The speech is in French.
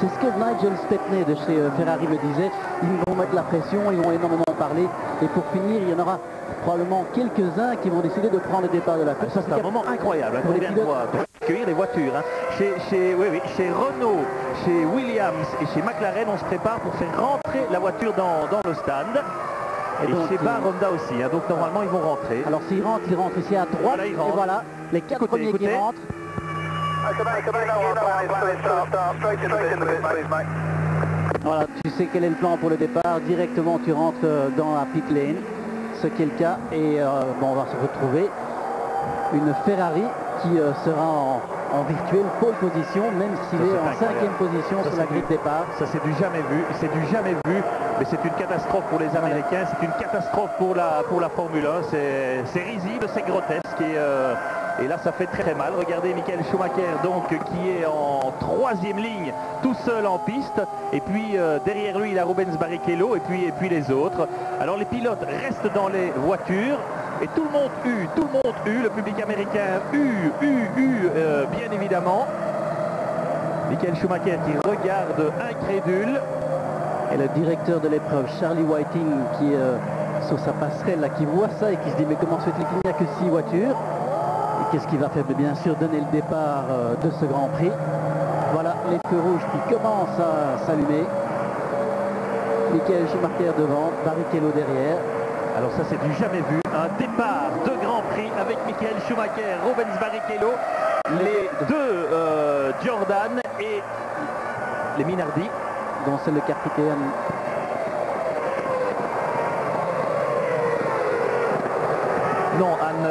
C'est ce que Nigel Stepney de chez Ferrari me disait. Ils vont mettre la pression, ils vont énormément parler. Et pour finir, il y en aura probablement quelques-uns qui vont décider de prendre le départ de la course. Ça, c'est un moment incroyable qu'on vient de voir. Accueillir les voitures. Hein. Chez Renault, chez Williams et chez McLaren, on se prépare pour faire rentrer la voiture dans le stand. Et donc, chez Bar Honda aussi. Hein. Donc normalement, ils vont rentrer. Alors s'ils rentrent, ils rentrent ici à droite. Voilà, et voilà, les 4 premiers qui rentrent. Voilà, tu sais quel est le plan pour le départ. Directement, tu rentres dans la pit lane, ce qui est le cas. Et bon, on va se retrouver une Ferrari qui sera en virtuelle pole position, même s'il est en 5e position sur la grille de départ. Ça, c'est du jamais vu. C'est du jamais vu. Mais c'est une catastrophe pour les Américains. C'est une catastrophe pour la Formule 1. C'est risible, c'est grotesque. Et là, ça fait très mal. Regardez Michael Schumacher, donc, qui est en 3e ligne, tout seul en piste. Et puis, derrière lui, il a Rubens Barrichello et puis les autres. Alors, les pilotes restent dans les voitures. Et tout le monde le public américain bien évidemment. Michael Schumacher qui regarde incrédule. Et le directeur de l'épreuve, Charlie Whiting, qui est sur sa passerelle, là, qui voit ça et qui se dit mais comment se fait-il qu'il n'y a que 6 voitures? Et qu'est-ce qu'il va faire? Mais bien sûr donner le départ de ce Grand Prix. Voilà les feux rouges qui commencent à s'allumer. Michael Schumacher devant, Barrichello derrière. Alors ça, c'est du jamais vu. Un départ de Grand Prix avec Michael Schumacher, Rubens Barrichello, les deux Jordan et les Minardi, dont c'est le capitaine. Non, Anne